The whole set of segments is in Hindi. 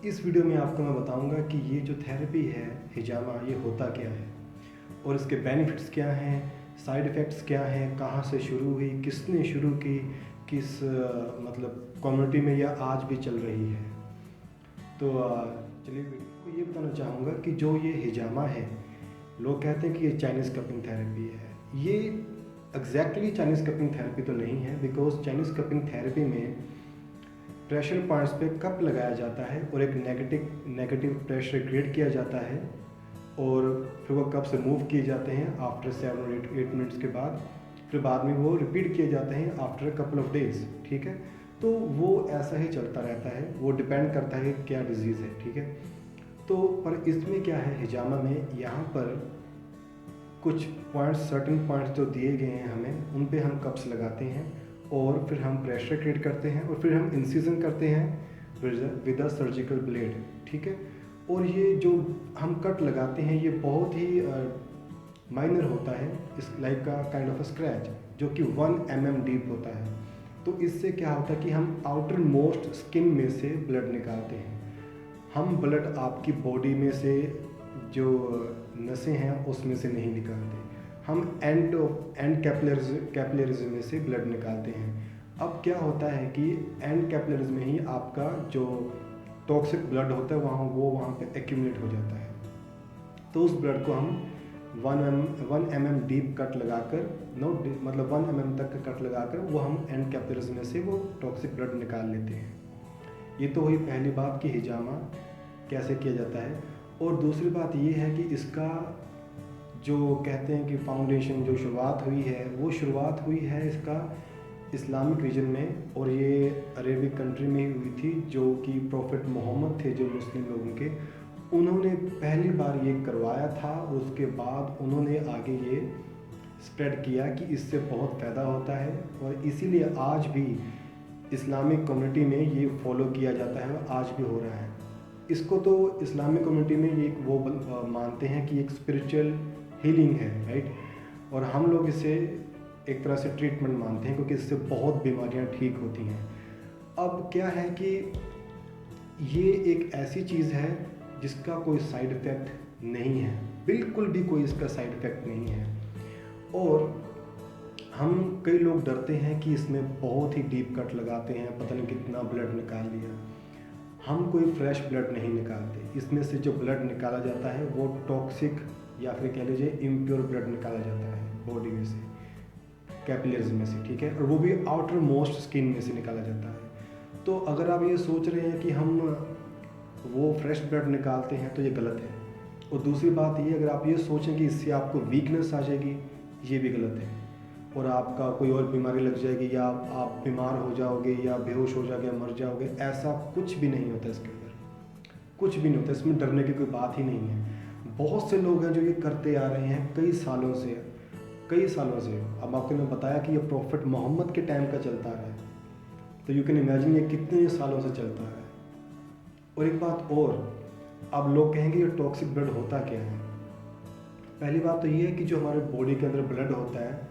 इस वीडियो में आपको मैं बताऊंगा कि ये जो थेरेपी है हिजामा, ये होता क्या है और इसके बेनिफिट्स क्या हैं, साइड इफ़ेक्ट्स क्या हैं, कहाँ से शुरू हुई, किसने शुरू की, किस मतलब कम्युनिटी में यह आज भी चल रही है। तो चलिए वीडियो को ये बताना चाहूँगा कि जो ये हिजामा है, लोग कहते हैं कि ये चाइनीज़ कपिंग थेरेपी है। ये एग्जैक्टली चाइनीज़ कपिंग थेरेपी तो नहीं है, बिकॉज चाइनीज़ कपिंग थेरेपी में प्रेशर पॉइंट्स पे कप लगाया जाता है और एक नेगेटिव प्रेशर क्रिएट किया जाता है और फिर वो कप से मूव किए जाते हैं आफ्टर 7 और 8 मिनट्स के बाद। फिर बाद में वो रिपीट किए जाते हैं आफ्टर कपल ऑफ डेज। ठीक है, तो वो ऐसा ही चलता रहता है, वो डिपेंड करता है क्या डिजीज़ है। ठीक है, तो पर इसमें क्या है, हिजामा में यहाँ पर कुछ पॉइंट्स, सर्टेन पॉइंट्स जो दिए गए हैं हमें, उन पे हम कप्स लगाते हैं और फिर हम प्रेशर क्रिएट करते हैं और फिर हम इंसिजन करते हैं विद अ सर्जिकल ब्लेड। ठीक है, और ये जो हम कट लगाते हैं ये बहुत ही माइनर होता है, इस लाइक का काइंड ऑफ स्क्रैच, जो कि 1 mm डीप होता है। तो इससे क्या होता है कि हम आउटर मोस्ट स्किन में से ब्लड निकालते हैं। हम ब्लड आपकी बॉडी में से जो नसें हैं उसमें से नहीं निकालते, हम एंड कैपिलरीज में से ब्लड निकालते हैं। अब क्या होता है कि एंड कैपिलरीज में ही आपका जो टॉक्सिक ब्लड होता है वहाँ पे एक्यूमुलेट हो जाता है। तो उस ब्लड को हम 1 mm डीप कट लगाकर, मतलब 1 mm तक का कट लगाकर वो हम एंड कैपिलरीज में से वो टॉक्सिक ब्लड निकाल लेते हैं। ये तो हुई पहली बात कि हिजामा कैसे किया जाता है। और दूसरी बात ये है कि इसका जो कहते हैं कि फाउंडेशन जो शुरुआत हुई है, वो शुरुआत हुई है इसका इस्लामिक रीजन में, और ये अरेबिक कंट्री में ही हुई थी, जो कि प्रॉफिट मोहम्मद थे जो मुस्लिम लोगों के, उन्होंने पहली बार ये करवाया था। उसके बाद उन्होंने आगे ये स्प्रेड किया कि इससे बहुत फ़ायदा होता है, और इसीलिए आज भी इस्लामिक कम्युनिटी में ये फॉलो किया जाता है और आज भी हो रहा है। इसको तो इस्लामिक कम्युनिटी में ये वो मानते हैं कि एक स्पिरिचुअल हीलिंग है, राइट। और हम लोग इसे एक तरह से ट्रीटमेंट मानते हैं, क्योंकि इससे बहुत बीमारियां ठीक होती हैं। अब क्या है कि ये एक ऐसी चीज़ है जिसका कोई साइड इफ़ेक्ट नहीं है, बिल्कुल भी कोई इसका साइड इफ़ेक्ट नहीं है। और हम कई लोग डरते हैं कि इसमें बहुत ही डीप कट लगाते हैं, पता नहीं कितना ब्लड निकाल लिया। हम कोई फ्रेश ब्लड नहीं निकालते, इसमें से जो ब्लड निकाला जाता है वो टॉक्सिक या फिर कह लीजिए इम्प्योर ब्लड निकाला जाता है बॉडी में से, कैपिलरीज में से। ठीक है, और वो भी आउटर मोस्ट स्किन में से निकाला जाता है। तो अगर आप ये सोच रहे हैं कि हम वो फ्रेश ब्लड निकालते हैं तो ये गलत है। और दूसरी बात ये, अगर आप ये सोचें कि इससे आपको वीकनेस आ जाएगी, ये भी गलत है, और आपका कोई और बीमारी लग जाएगी, या आप बीमार हो जाओगे, या बेहोश हो जाओगे, मर जाओगे, ऐसा कुछ भी नहीं होता इसके अंदर, कुछ भी नहीं होता। इसमें डरने की कोई बात ही नहीं है। बहुत से लोग हैं जो ये करते आ रहे हैं कई सालों से, कई सालों से। अब आपको मैं बताया कि ये प्रॉफिट मोहम्मद के टाइम का चलता है, तो यू कैन इमेजिन ये कितने सालों से चलता है। और एक बात और, अब लोग कहेंगे ये टॉक्सिक ब्लड होता क्या है। पहली बात तो ये है कि जो हमारे बॉडी के अंदर ब्लड होता है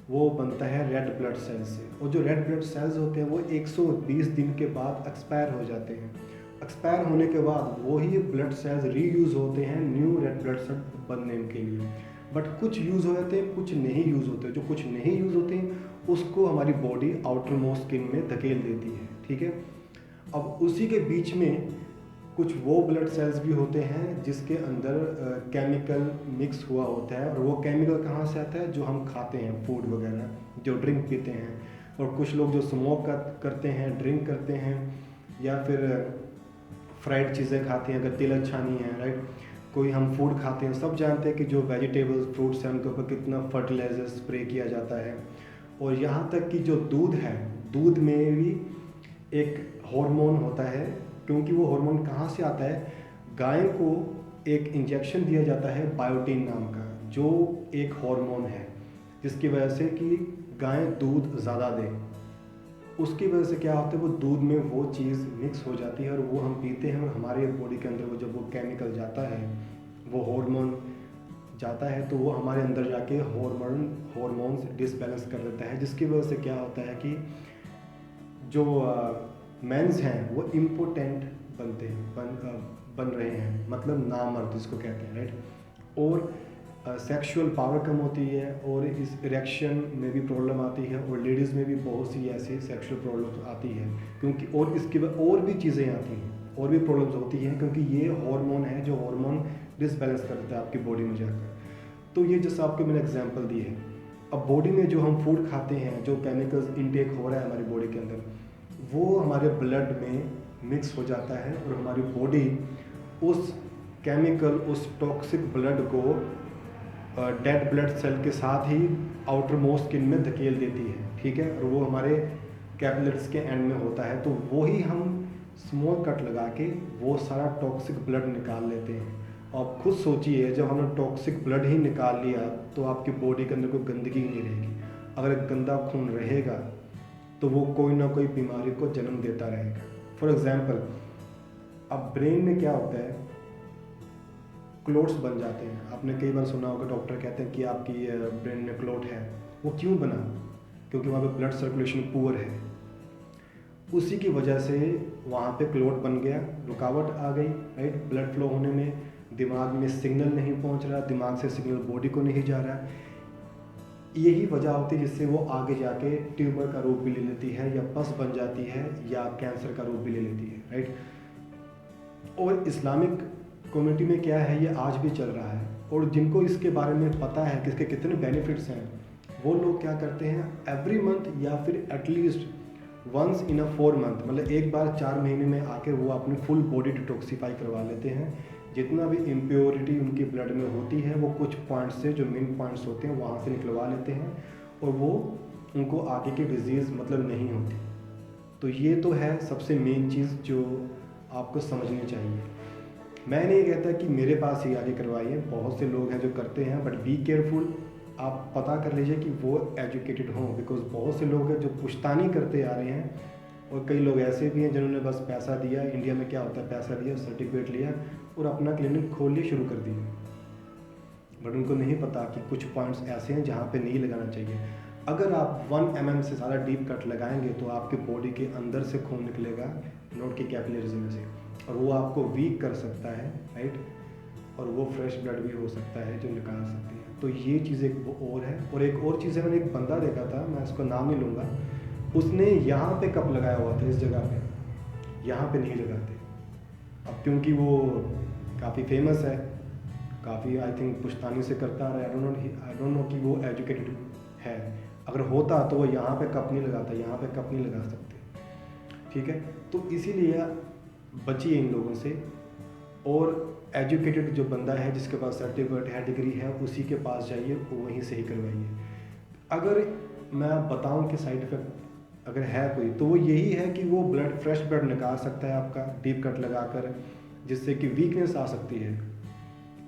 वो बनता है रेड ब्लड सेल्स से, और जो रेड ब्लड सेल्स होते हैं वो 120 दिन के बाद एक्सपायर हो जाते हैं। एक्सपायर होने के बाद वही ब्लड सेल्स रीयूज़ होते हैं न्यू रेड ब्लड सेल बनने के लिए। बट कुछ यूज़ हो जाते हैं, कुछ नहीं यूज़ होते। जो कुछ नहीं यूज़ होते हैं उसको हमारी बॉडी आउटर मोस्ट स्किन में धकेल देती है। ठीक है, अब उसी के बीच में कुछ वो ब्लड सेल्स भी होते हैं जिसके अंदर केमिकल मिक्स हुआ होता है, और वो केमिकल कहाँ से आता है, जो हम खाते हैं, फूड वगैरह, जो ड्रिंक पीते हैं। और कुछ लोग जो स्मोक करते हैं, ड्रिंक करते हैं, या फिर फ्राइड चीज़ें खाते हैं अगर तेल अच्छा नहीं है, राइट। कोई हम फूड खाते हैं, सब जानते हैं कि जो वेजिटेबल्स, फ्रूट्स हैं, उनके ऊपर कितना फर्टिलाइजर स्प्रे किया जाता है। और यहाँ तक कि जो दूध है, दूध में भी एक हार्मोन होता है, क्योंकि वो हार्मोन कहाँ से आता है, गाय को एक इंजेक्शन दिया जाता है बायोटिन नाम का, जो एक हार्मोन है जिसकी वजह से कि गाय दूध ज़्यादा दे। उसकी वजह से क्या होता है, वो दूध में वो चीज़ मिक्स हो जाती है और वो हम पीते हैं, और हमारे बॉडी के अंदर वो जब वो केमिकल जाता है, वो हार्मोन जाता है, तो वो हमारे अंदर जाके हार्मोन्स डिसबैलेंस कर देता है, जिसकी वजह से क्या होता है कि जो मेंस हैं वो इम्पोटेंट बनते हैं बन रहे हैं, मतलब नामर्द जिसको कहते हैं, राइट। और सेक्सुअल पावर कम होती है और इस इरेक्शन में भी प्रॉब्लम आती है, और लेडीज़ में भी बहुत सी ऐसी सेक्सुअल प्रॉब्लम्स आती है, क्योंकि और इसके बाद और भी चीज़ें आती हैं, और भी प्रॉब्लम्स होती हैं, क्योंकि ये हार्मोन है जो हार्मोन डिसबैलेंस कर देता है आपकी बॉडी में जाकर। तो ये जैसा आपको मैंने एग्जांपल दी है, अब बॉडी में जो हम फूड खाते हैं, जो केमिकल्स इनटेक हो रहा है हमारी बॉडी के अंदर, वो हमारे ब्लड में मिक्स हो जाता है, और हमारी बॉडी उस केमिकल, उस टॉक्सिक ब्लड को डेड ब्लड सेल के साथ ही आउटर मोस्ट स्किन में धकेल देती है, ठीक है। और वो हमारे कैपिलरीज के एंड में होता है, तो वो ही हम स्मॉल कट लगा के वो सारा टॉक्सिक ब्लड निकाल लेते हैं। आप खुद सोचिए, जब हमने टॉक्सिक ब्लड ही निकाल लिया तो आपकी बॉडी के अंदर कोई गंदगी ही नहीं रहेगी। अगर एक गंदा खून रहेगा तो वो कोई ना कोई बीमारी को जन्म देता रहेगा। फॉर एग्जाम्पल, अब ब्रेन में क्या होता है, क्लोट्स बन जाते हैं। आपने कई बार सुना होगा, डॉक्टर कहते हैं कि आपकी ब्रेन में क्लोट है। वो क्यों बना? क्योंकि वहाँ पे ब्लड सर्कुलेशन पुअर है, उसी की वजह से वहाँ पे क्लोट बन गया, रुकावट आ गई, राइट। ब्लड फ्लो होने में दिमाग में सिग्नल नहीं पहुँच रहा, दिमाग से सिग्नल बॉडी को नहीं जा रहा। यही वजह होती है जिससे वो आगे जाके ट्यूमर का रूप भी ले लेती है, या पस बन जाती है, या कैंसर का रूप भी ले लेती है, राइट। और इस्लामिक कम्युनिटी में क्या है, ये आज भी चल रहा है, और जिनको इसके बारे में पता है कि इसके कितने बेनिफिट्स हैं, वो लोग क्या करते हैं, एवरी मंथ या फिर at least once in a 4 month, मतलब एक बार 4 महीने में आके वो अपनी फुल बॉडी डिटॉक्सीफाई करवा लेते हैं। जितना भी इम्प्योरिटी उनकी ब्लड में होती है वो कुछ पॉइंट्स से, जो मेन पॉइंट्स होते हैं, वहाँ से निकलवा लेते हैं, और वो उनको आगे की डिजीज़ मतलब नहीं होती। तो ये तो है सबसे मेन चीज़ जो आपको समझनी चाहिए। मैं नहीं कहता कि मेरे पास ही आगे करवाइए, बहुत से लोग हैं जो करते हैं, बट बी केयरफुल। आप पता कर लीजिए कि वो एजुकेटेड हों, बिकॉज बहुत से लोग हैं जो पुश्तानी करते आ रहे हैं, और कई लोग ऐसे भी हैं जिन्होंने बस पैसा दिया। इंडिया में क्या होता है, पैसा दिया, सर्टिफिकेट लिया और अपना क्लिनिक खोलने शुरू कर दिया, बट उनको नहीं पता कि कुछ पॉइंट्स ऐसे हैं जहाँ पे नहीं लगाना चाहिए। अगर आप 1 mm से ज़्यादा डीप कट लगाएंगे तो आपके बॉडी के अंदर से खून निकलेगा, नोट की कैपिलरीज में से, और वो आपको वीक कर सकता है, राइट। और वो फ्रेश ब्लड भी हो सकता है जो निकाल सकती है। तो ये चीज़ एक वो और है। और एक और चीज़ है, मैंने एक बंदा देखा था, मैं उसका नाम नहीं लूँगा, उसने यहाँ पे कप लगाया हुआ था, इस जगह पे, यहाँ पे नहीं लगाते। अब क्योंकि वो काफ़ी फेमस है, काफ़ी आई थिंक पुश्तानी से करता आ रहा है, आई डोंट नो कि वो एजुकेटेड है। अगर होता तो वो यहाँ पे कप नहीं लगाता, यहाँ पे कप नहीं लगा सकते, ठीक है। तो इसीलिए बचिए इन लोगों से, और एजुकेटेड जो बंदा है, जिसके पास सर्टिफिकेट है, डिग्री है, उसी के पास जाइए, वहीं से ही करवाइए। अगर मैं बताऊं कि साइड इफ़ेक्ट अगर है कोई, तो वो यही है कि वो ब्लड, फ्रेश ब्लड निकाल सकता है आपका डीप कट लगाकर, जिससे कि वीकनेस आ सकती है,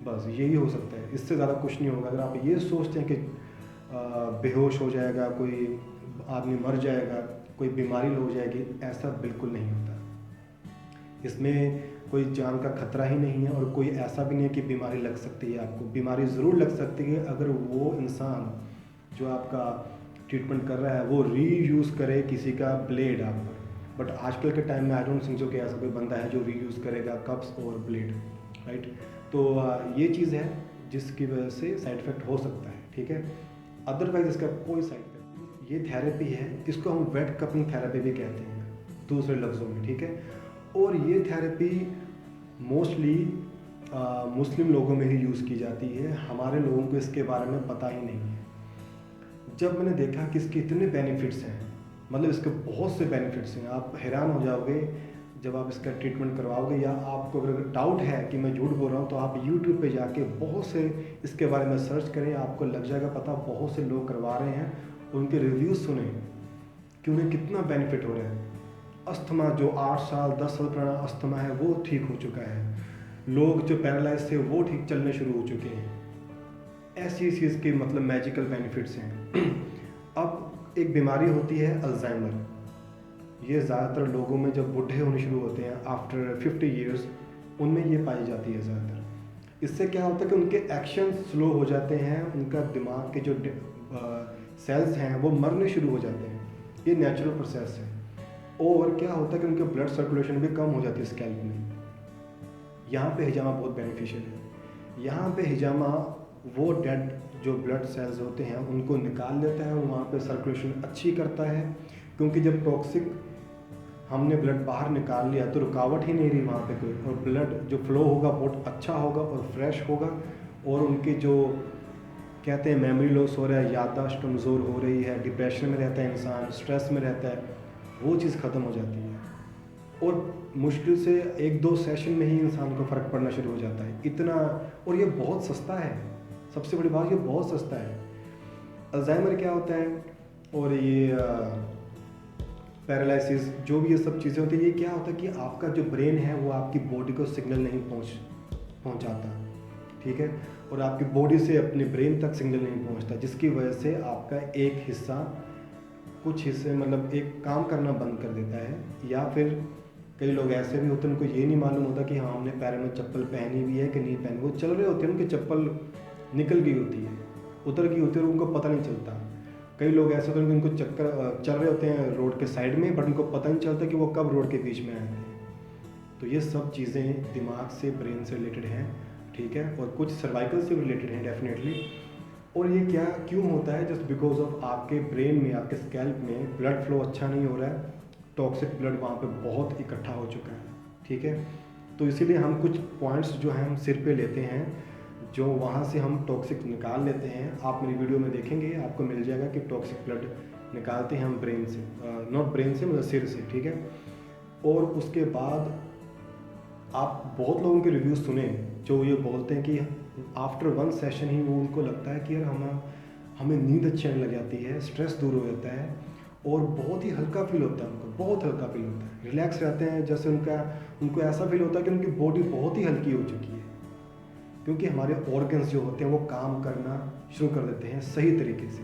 बस यही हो सकता है, इससे ज़्यादा कुछ नहीं होगा। अगर आप ये सोचते हैं कि बेहोश हो जाएगा कोई आदमी, मर जाएगा, कोई बीमारी हो जाएगी, ऐसा बिल्कुल नहीं होता। इसमें कोई जान का खतरा ही नहीं है, और कोई ऐसा भी नहीं है कि बीमारी लग सकती है आपको। बीमारी ज़रूर लग सकती है अगर वो इंसान जो आपका ट्रीटमेंट कर रहा है वो रीयूज़ करे किसी का ब्लेड आप पर। बट आजकल के टाइम में आई डोंट थिंक सो कि ऐसा कोई बंदा है जो रीयूज़ करेगा कप्स और ब्लेड, राइट। तो ये चीज़ है जिसकी वजह से साइड इफ़ेक्ट हो सकता है, ठीक है। अदरवाइज इसका कोई साइड इफेक्ट। ये थेरेपी है, इसको हम वेट कपिंग थेरेपी भी कहते हैं दूसरे लफ्ज़ों में, ठीक है। और ये थेरेपी मोस्टली मुस्लिम लोगों में ही यूज़ की जाती है, हमारे लोगों को इसके बारे में पता ही नहीं है। जब मैंने देखा कि इसके इतने बेनिफिट्स हैं, मतलब इसके बहुत से बेनिफिट्स हैं, आप हैरान हो जाओगे जब आप इसका ट्रीटमेंट करवाओगे। या आपको अगर डाउट है कि मैं झूठ बोल रहा हूँ, तो आप यूट्यूब पे जाके बहुत से इसके बारे में सर्च करें, आपको लग जाएगा पता। बहुत से लोग करवा रहे हैं, उनके रिव्यूज़ सुने कि उन्हें कितना बेनिफिट हो रहा है। अस्थमा, जो 8 साल 10 साल पुराना अस्थमा है, वो ठीक हो चुका है। लोग जो पैरालाइज थे वो ठीक चलने शुरू हो चुके हैं। ऐसी चीज़ के मतलब मैजिकल बेनिफिट्स हैं। अब एक बीमारी होती है अल्जाइमर। ये ज़्यादातर लोगों में जब बूढ़े होने शुरू होते हैं आफ्टर 50 ईयर्स, उनमें ये पाई जाती है ज़्यादातर। इससे क्या होता है कि उनके एक्शन स्लो हो जाते हैं, उनका दिमाग के जो सेल्स हैं वो मरने शुरू हो जाते हैं। ये नेचुरल प्रोसेस है। और क्या होता है कि उनके ब्लड सर्कुलेशन भी कम हो जाती है स्कैल्प में। यहाँ पे हिजामा बहुत बेनिफिशियल है। यहाँ पे हिजामा वो डेड जो ब्लड सेल्स होते हैं उनको निकाल देता है और वहाँ पे सर्कुलेशन अच्छी करता है, क्योंकि जब टॉक्सिक हमने ब्लड बाहर निकाल लिया तो रुकावट ही नहीं रही वहाँ पे कोई, और ब्लड जो फ्लो होगा बहुत अच्छा होगा और फ्रेश होगा, और उनके जो कहते हैं मेमोरी लॉस हो रहा है, याददाश्त कमज़ोर हो रही है, डिप्रेशन में रहता है इंसान, स्ट्रेस में रहता है, वो चीज़ ख़त्म हो जाती है। और मुश्किल से 1-2 सेशन में ही इंसान को फ़र्क पड़ना शुरू हो जाता है इतना। और ये बहुत सस्ता है, सबसे बड़ी बात ये बहुत सस्ता है। अल्जाइमर क्या होता है और ये पैरालिसिस जो भी ये सब चीज़ें होती हैं, ये क्या होता है कि आपका जो ब्रेन है वो आपकी बॉडी को सिग्नल नहीं पहुंचाता, ठीक है, और आपकी बॉडी से अपने ब्रेन तक सिग्नल नहीं पहुंचता, जिसकी वजह से आपका एक हिस्सा, कुछ हिस्से मतलब एक काम करना बंद कर देता है। या फिर कई लोग ऐसे भी होते हैं उनको ये नहीं मालूम होता कि हाँ हमने पैर में चप्पल पहनी भी है कि नहीं पहनी, वो चल रहे होते हैं, उनकी चप्पल निकल गई होती है, उतर गई होती है और उनको पता नहीं चलता। कई लोग ऐसे होते हैं उनको चक्कर चल रहे होते हैं रोड के साइड में, बट उनको पता नहीं चलता कि वो कब रोड के बीच में आए हैं। तो ये सब चीज़ें दिमाग से, ब्रेन से रिलेटेड हैं, ठीक है, और कुछ सर्वाइकल से रिलेटेड हैं डेफिनेटली। और ये क्या क्यों होता है? जस्ट बिकॉज ऑफ आपके ब्रेन में, आपके स्कैल्प में ब्लड फ्लो अच्छा नहीं हो रहा है, टॉक्सिक ब्लड वहाँ पे बहुत इकट्ठा हो चुका है, ठीक है। तो इसीलिए हम कुछ पॉइंट्स जो हैं हम सिर पे लेते हैं, जो वहाँ से हम टॉक्सिक निकाल लेते हैं। आप मेरी वीडियो में देखेंगे, आपको मिल जाएगा कि टॉक्सिक ब्लड निकालते हैं हम ब्रेन से, नॉट ब्रेन से मतलब सिर से, ठीक है। और उसके बाद आप बहुत लोगों के रिव्यूज़ सुने जो ये बोलते हैं कि आफ्टर 1 सेशन ही वो उनको लगता है कि यार हमें नींद अच्छी आने लग जाती है, स्ट्रेस दूर हो जाता है और बहुत ही हल्का फील होता है, उनको बहुत हल्का फील होता है, रिलैक्स रहते हैं। जैसे उनको ऐसा फील होता है कि उनकी बॉडी बहुत ही हल्की हो चुकी है, क्योंकि हमारे ऑर्गन्स जो होते हैं वो काम करना शुरू कर देते हैं सही तरीके से।